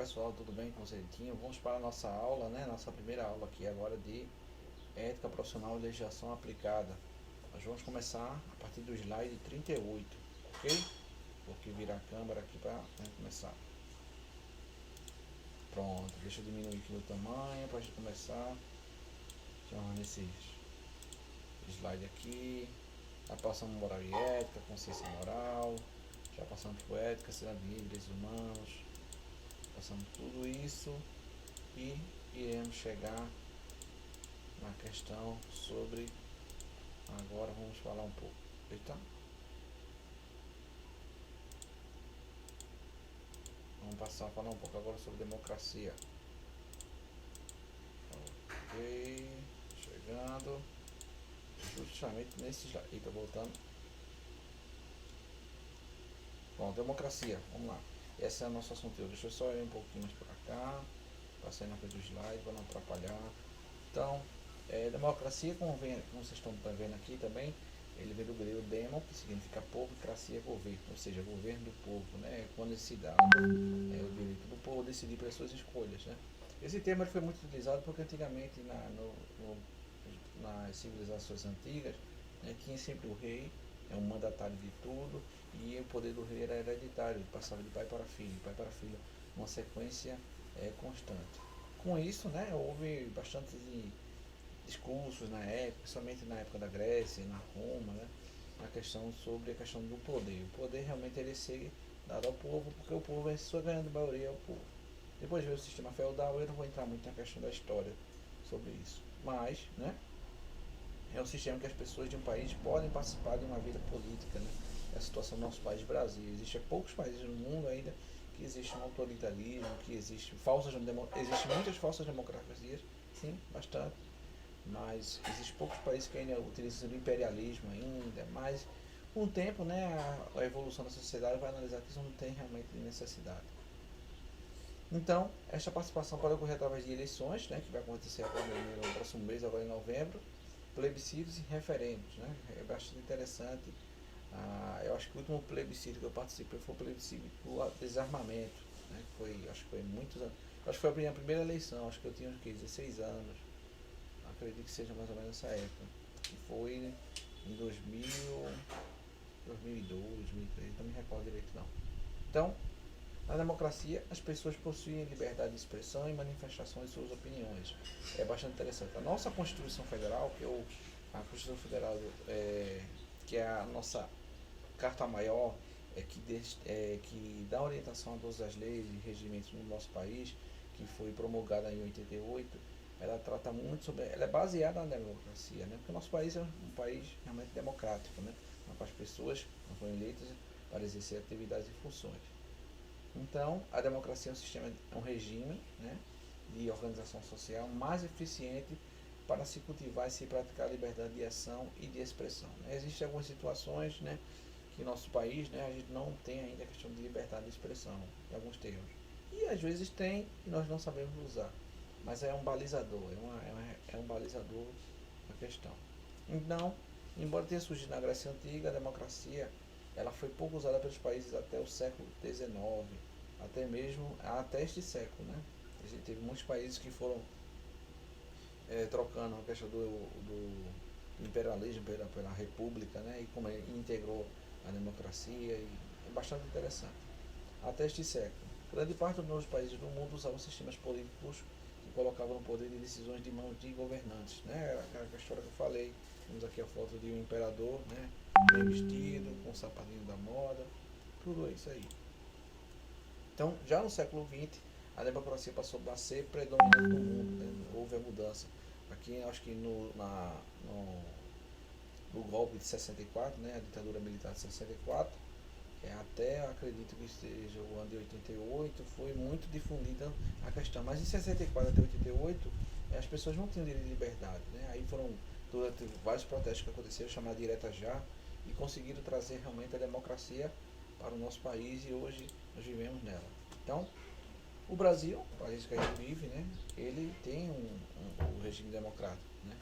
pessoal, tudo bem com vocês? Vamos para a nossa aula, né? Nossa primeira aula aqui agora de Ética Profissional e Legislação Aplicada. Nós vamos começar a partir do slide 38, ok? Vou aqui virar a câmera aqui para começar. Pronto, deixa eu diminuir aqui o tamanho para a gente começar. Já nesse slide aqui, já passamos moral e ética, consciência moral, já passamos por ética, cidadania e direitos humanos, passamos tudo isso e iremos chegar na questão sobre, agora vamos falar um pouco, eita, vamos passar a falar um pouco agora sobre democracia. Ok, chegando justamente nesse slide, eita, voltando. Bom, democracia, vamos lá, esse é o nosso assunto. Deixa eu só ir um pouquinho mais para cá, passei na frente do slide para não atrapalhar. Então, democracia, como vocês estão vendo aqui também, ele vem do grego demo, que significa povo, e cracia é governo, ou seja, governo do povo, né? Quando se dá o direito do povo decidir pelas suas escolhas, né? Esse termo ele foi muito utilizado porque antigamente nas civilizações antigas, né, tinha sempre o rei, um mandatário de tudo, e o poder do rei era hereditário, ele passava de pai para filho, uma sequência constante. Com isso, né, houve bastante discursos na época, principalmente na época da Grécia e na Roma, né, a questão sobre a questão do poder. O poder realmente ele ser dado ao povo, porque o povo é sua grande maioria é o povo. Depois veio o sistema feudal, eu não vou entrar muito na questão da história sobre isso. Mas, né, é um sistema que as pessoas de um país podem participar de uma vida política, né? É a situação do nosso país, Brasil. Existem poucos países no mundo ainda que existe um autoritarismo, que existe muitas falsas democracias, sim, bastante, mas existem poucos países que ainda utilizam o imperialismo ainda, mas com o tempo, né, a evolução da sociedade vai analisar que isso não tem realmente necessidade. Então, esta participação pode ocorrer através de eleições, né, que vai acontecer agora no próximo mês, agora em novembro, plebiscitos e referendos, né, é bastante interessante. Eu acho que o último plebiscito que eu participei foi o plebiscito do desarmamento, né, acho que foi muitos anos, acho que foi a primeira eleição, acho que eu tinha 16 anos, acredito que seja mais ou menos nessa época, que foi em 2000, 2002, 2003, não me recordo direito não. Então, na democracia, as pessoas possuem liberdade de expressão e manifestação de suas opiniões. É bastante interessante. A nossa Constituição Federal, a Constituição Federal, que é a nossa carta maior, que dá orientação a todas as leis e regimentos no nosso país, que foi promulgada em 88, ela trata muito sobre, ela é baseada na democracia, né? Porque o nosso país é um país realmente democrático, né? As pessoas foram eleitas para exercer atividades e funções. Então, a democracia é um sistema, é um regime, né, de organização social mais eficiente para se cultivar e se praticar a liberdade de ação e de expressão. Né? Existem algumas situações, né, que em nosso país, né, a gente não tem ainda a questão de liberdade de expressão em alguns termos. E às vezes tem e nós não sabemos usar. Mas é um balizador, é um balizador a questão. Então, embora tenha surgido na Grécia Antiga, a democracia ela foi pouco usada pelos países até o século XIX, até mesmo até este século, né? A gente teve muitos países que foram trocando a questão do imperialismo pela república, né? E como ele integrou a democracia, e é bastante interessante. Até este século, grande parte dos países do mundo usavam sistemas políticos que colocavam o poder de decisões de mãos de governantes, né? A história que eu falei, temos aqui a foto de um imperador, né? Bem vestido, com o sapatinho da moda, tudo isso aí. Então, já no século XX, a democracia passou a ser predominante no mundo, né? Houve a mudança. Aqui, acho que no golpe de 64, né? A ditadura militar de 64, até acredito que esteja o ano de 88, foi muito difundida a questão. Mas em 64 até 88, as pessoas não tinham direito de liberdade, né? Aí foram, durante vários protestos que aconteceram, chamados Direta Já, e conseguiram trazer realmente a democracia para o nosso país, e hoje nós vivemos nela. Então, o Brasil, o país que a gente vive, né, ele tem um regime democrático, né?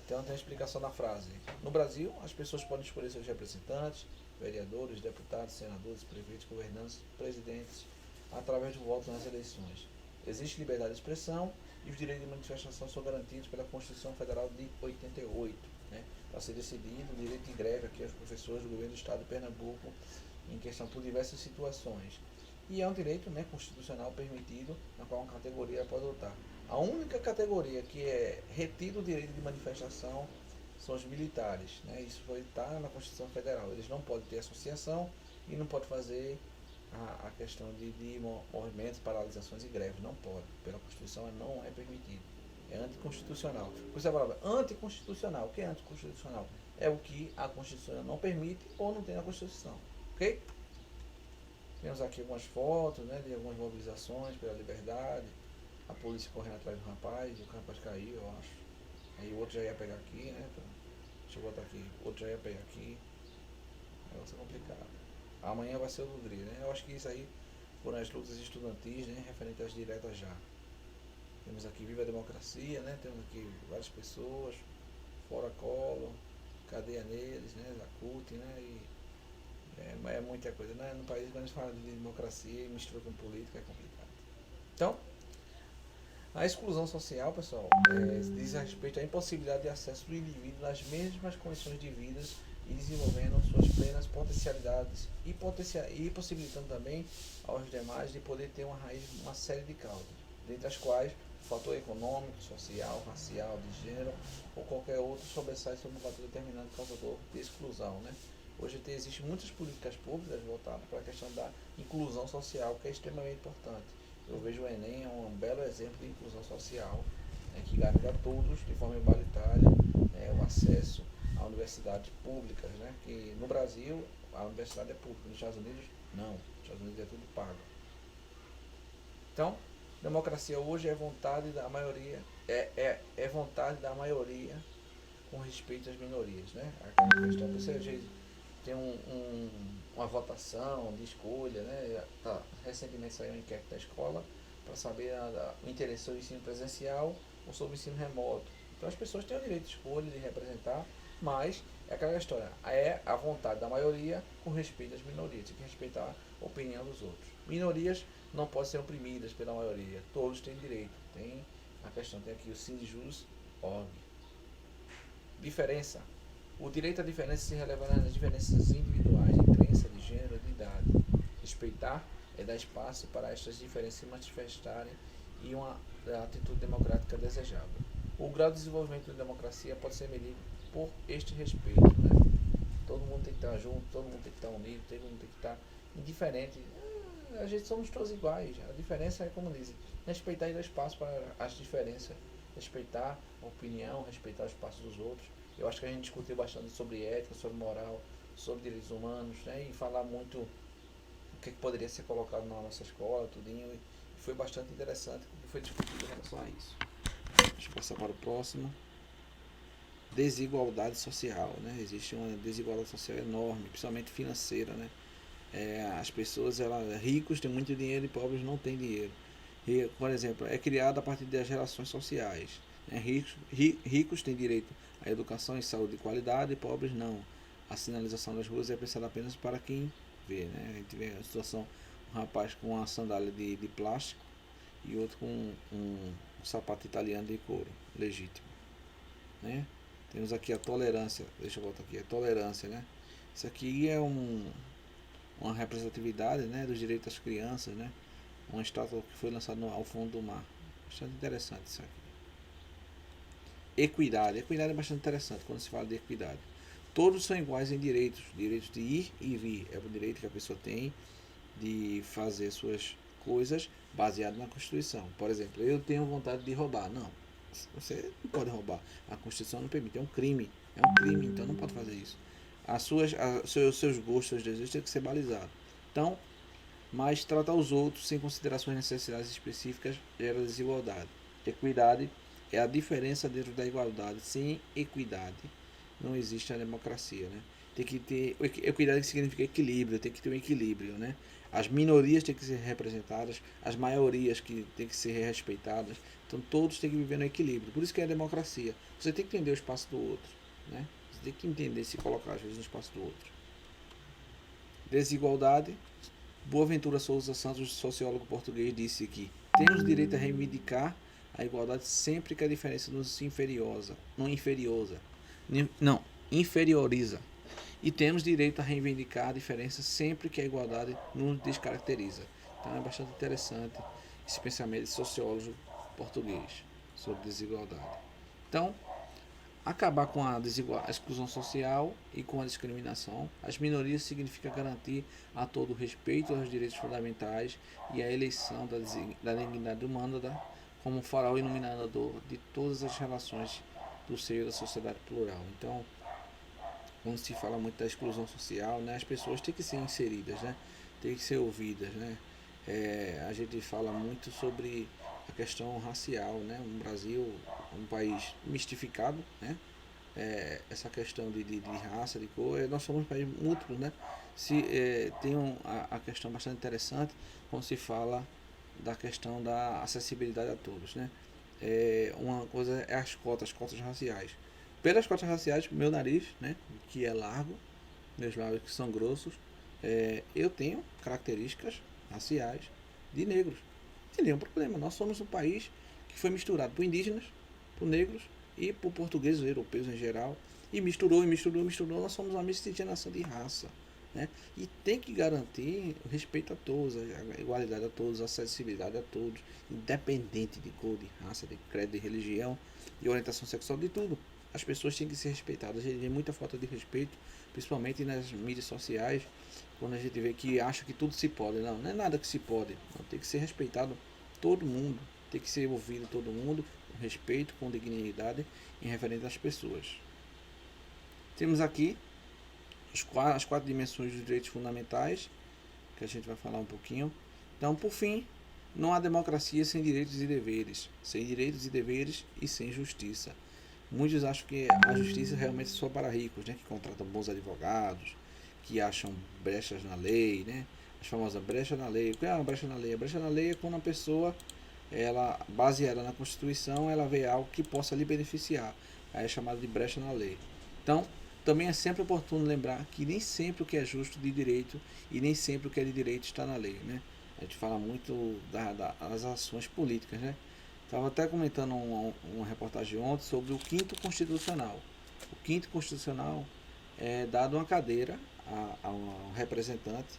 Então tem a explicação da frase. No Brasil, as pessoas podem escolher seus representantes, vereadores, deputados, senadores, prefeitos, governantes, presidentes, através do voto nas eleições. Existe liberdade de expressão e os direitos de manifestação são garantidos pela Constituição Federal de 88. Né? Para ser decidido, o direito de greve aqui aos professores do governo do estado de Pernambuco em questão por diversas situações. E é um direito, né, constitucional permitido, na qual uma categoria pode adotar. A única categoria que é retido o direito de manifestação são os militares. Né? Isso está na Constituição Federal. Eles não podem ter associação e não podem fazer a questão de movimentos, paralisações e greves. Não pode. Pela Constituição não é permitido. É anticonstitucional. Por isso a palavra anticonstitucional. O que é anticonstitucional? É o que a Constituição não permite ou não tem na Constituição. Ok? Temos aqui algumas fotos, né, de algumas mobilizações pela liberdade. A polícia correndo atrás do rapaz, e o rapaz caiu, eu acho. Aí o outro já ia pegar aqui, né? Deixa eu botar aqui. O outro já ia pegar aqui. Negócio complicado. Amanhã vai ser o do DRI, né? Eu acho que isso aí foram as lutas estudantis, né? Referente às diretas já. Temos aqui Viva a Democracia, né? Temos aqui várias pessoas. Fora Collor, cadeia neles, né? Da CUT, né? E é muita coisa, né? No país, quando a gente fala de democracia e mistura com política, é complicado. Então, a exclusão social, pessoal, diz a respeito à impossibilidade de acesso do indivíduo nas mesmas condições de vida e desenvolvendo suas plenas potencialidades e possibilitando também aos demais de poder ter uma raiz, uma série de causas, dentre as quais o fator econômico, social, racial, de gênero ou qualquer outro sobressai sobre um fator determinado causador de exclusão, né? Hoje existem muitas políticas públicas voltadas para a questão da inclusão social, que é extremamente importante. Eu vejo o Enem é um belo exemplo de inclusão social, né, que garante a todos, de forma igualitária, o acesso a universidades públicas, né, que no Brasil a universidade é pública, nos Estados Unidos não, nos Estados Unidos é tudo pago. Então, democracia hoje é vontade da maioria, é vontade da maioria com respeito às minorias, né? Aquela questão, você tem uma votação de escolha, né? Recentemente saiu uma enquete da escola para saber o interesse sobre o ensino presencial ou sobre o ensino remoto. Então as pessoas têm o direito de escolha, de representar, mas é aquela história, é a vontade da maioria com respeito às minorias, tem que respeitar a opinião dos outros. Minorias não podem ser oprimidas pela maioria, todos têm direito. Tem a questão, tem aqui o Sindjus.org. Diferença. O direito à diferença se relevará nas diferenças individuais de crença, de gênero, de idade. Respeitar é dar espaço para estas diferenças se manifestarem e uma atitude democrática desejável. O grau de desenvolvimento da democracia pode ser medido por este respeito, né? Todo mundo tem que estar junto, todo mundo tem que estar unido, todo mundo tem que estar indiferente. A gente somos todos iguais. A diferença é, como dizem, respeitar e dar espaço para as diferenças. Respeitar a opinião, respeitar o espaço dos outros. Eu acho que a gente discutiu bastante sobre ética, sobre moral, sobre direitos humanos, né? E falar muito o que poderia ser colocado na nossa escola, tudinho. E foi bastante interessante o que foi discutido em relação a isso. Deixa eu passar para o próximo. Desigualdade social, né? Existe uma desigualdade social enorme, principalmente financeira, né? As pessoas, ricos têm muito dinheiro e pobres não têm dinheiro. E, por exemplo, é criado a partir das relações sociais. Né? Ricos têm direito à educação e saúde de qualidade, e pobres não. A sinalização das ruas é pensada apenas para quem vê. Né? A gente vê a situação, um rapaz com uma sandália de plástico e outro com um sapato italiano de couro, legítimo. Né? Temos aqui a tolerância, deixa eu voltar aqui, a tolerância, né? Isso aqui é uma representatividade, né, dos direitos das crianças, né? Uma estátua que foi lançada ao fundo do mar. Bastante interessante isso aqui. Equidade. Equidade é bastante interessante quando se fala de equidade. Todos são iguais em direitos. Direitos de ir e vir. É o direito que a pessoa tem de fazer suas coisas baseado na Constituição. Por exemplo, eu tenho vontade de roubar. Não. Você não pode roubar. A Constituição não permite. É um crime. É um crime, então não pode fazer isso. Seus gostos, seus desejos têm que ser balizados. Então, mas tratar os outros sem considerar suas necessidades específicas gera desigualdade. Equidade é a diferença dentro da igualdade. Sem equidade não existe a democracia, né? Tem que ter equidade, que significa equilíbrio, tem que ter um equilíbrio, né? As minorias têm que ser representadas, as maiorias que têm que ser respeitadas. Então todos têm que viver no equilíbrio. Por isso que é a democracia. Você tem que entender o espaço do outro, né? Você tem que entender se colocar às vezes no espaço do outro. Desigualdade Boaventura Souza Santos, sociólogo português, disse que temos direito a reivindicar a igualdade sempre que a diferença nos inferioriza. E temos direito a reivindicar a diferença sempre que a igualdade nos descaracteriza. Então é bastante interessante esse pensamento de sociólogo português sobre desigualdade. Então, acabar com a exclusão social e com a discriminação. As minorias significa garantir a todo o respeito aos direitos fundamentais e a eleição da dignidade humana como farol iluminador de todas as relações do seio da sociedade plural. Então, quando se fala muito da exclusão social, né, as pessoas têm que ser inseridas, né, têm que ser ouvidas, né. A gente fala muito sobre a questão racial, né, o Brasil é um país mistificado, né, essa questão de raça, de cor, nós somos um país múltiplo, né, tem a questão bastante interessante quando se fala da questão da acessibilidade a todos, né. Uma coisa é as cotas raciais. Pelas cotas raciais, meu nariz, né, que é largo, meus lábios que são grossos, eu tenho características raciais de negros. Não tem nenhum problema. Nós somos um país que foi misturado por indígenas, por negros e por portugueses, europeus em geral. E misturou. Nós somos uma miscigenação de raça. Né? E tem que garantir o respeito a todos, a igualdade a todos, a acessibilidade a todos, independente de cor, de raça, de credo, de religião, de orientação sexual, de tudo. As pessoas têm que ser respeitadas. A gente vê muita falta de respeito, principalmente nas mídias sociais, quando a gente vê que acha que tudo se pode. Não é nada que se pode. Não, tem que ser respeitado todo mundo. Tem que ser ouvido todo mundo, com respeito, com dignidade, em referente às pessoas. Temos aqui as 4 dimensões dos direitos fundamentais, que a gente vai falar um pouquinho. Então, por fim, não há democracia sem direitos e deveres. Sem direitos e deveres e sem justiça. Muitos acham que a justiça realmente é só para ricos, né, que contratam bons advogados, que acham brechas na lei, né? As famosas brechas na lei. O que é uma brecha na lei? A brecha na lei é quando a pessoa, ela, baseada na Constituição, ela vê algo que possa lhe beneficiar. Aí é chamado de brecha na lei. Então, também é sempre oportuno lembrar que nem sempre o que é justo de direito e nem sempre o que é de direito está na lei, né? A gente fala muito das ações políticas, né? Estava até comentando uma reportagem ontem sobre o 5º Constitucional. O 5º Constitucional é dado uma cadeira a um representante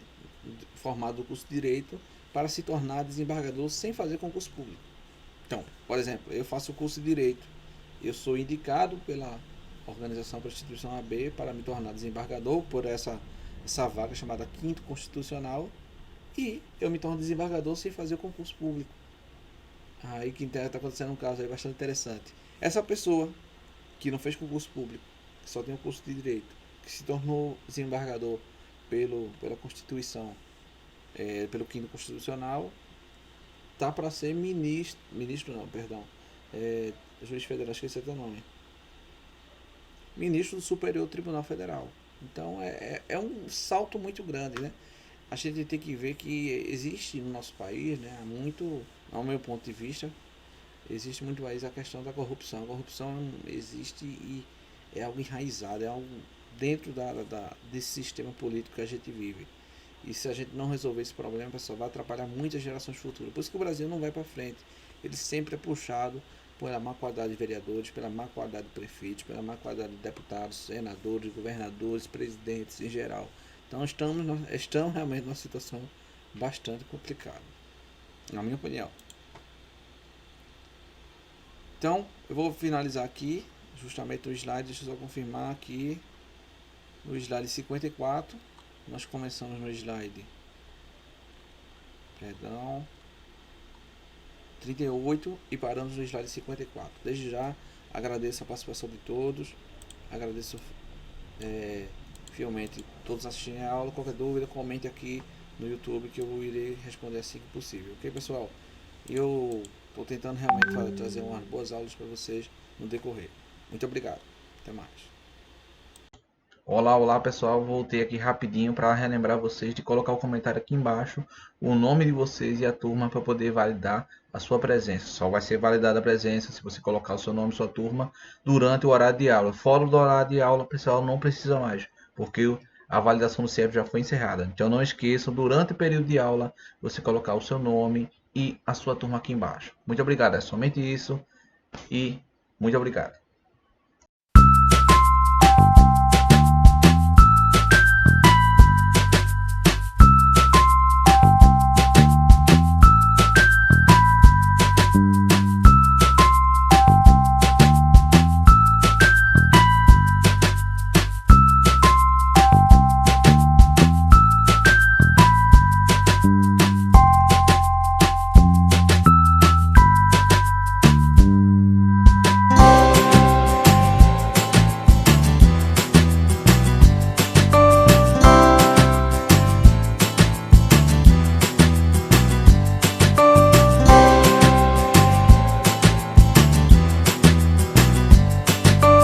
formado do curso de Direito para se tornar desembargador sem fazer concurso público. Então, por exemplo, eu faço o curso de Direito, eu sou indicado pela organização, pela instituição AB para me tornar desembargador por essa vaga chamada 5º Constitucional, e eu me torno desembargador sem fazer o concurso público. Aí que está acontecendo um caso aí bastante interessante. Essa pessoa que não fez concurso público, que só tem um curso de Direito, que se tornou desembargador pela Constituição, pelo 5º Constitucional, tá para ser juiz federal, esqueci até o nome, ministro do Superior Tribunal Federal. Então é um salto muito grande, né? A gente tem que ver que existe no nosso país, né, muito, ao meu ponto de vista, existe muito mais a questão da corrupção. A corrupção existe e é algo enraizado, é algo dentro desse sistema político que a gente vive. E se a gente não resolver esse problema, pessoal, vai atrapalhar muitas gerações futuras. Por isso que o Brasil não vai para frente. Ele sempre é puxado pela má qualidade de vereadores, pela má qualidade de prefeitos, pela má qualidade de deputados, senadores, governadores, presidentes em geral. Então estamos realmente numa situação bastante complicada, na minha opinião. Então, eu vou finalizar aqui, justamente o slide, deixa eu só confirmar aqui, no slide 54, nós começamos no slide, 38 e paramos no slide 54. Desde já, agradeço a participação de todos, agradeço fielmente todos assistirem a aula. Qualquer dúvida, comente aqui no YouTube que eu irei responder assim que possível. Ok, pessoal? Eu estou tentando realmente trazer umas boas aulas para vocês no decorrer. Muito obrigado. Até mais. Olá pessoal, voltei aqui rapidinho para relembrar vocês de colocar o comentário aqui embaixo, o nome de vocês e a turma para poder validar a sua presença. Só vai ser validada a presença se você colocar o seu nome e sua turma durante o horário de aula. Fora do horário de aula, pessoal, não precisa mais, porque a validação do CIEP já foi encerrada. Então não esqueçam, durante o período de aula, você colocar o seu nome e a sua turma aqui embaixo. Muito obrigado, é somente isso e muito obrigado.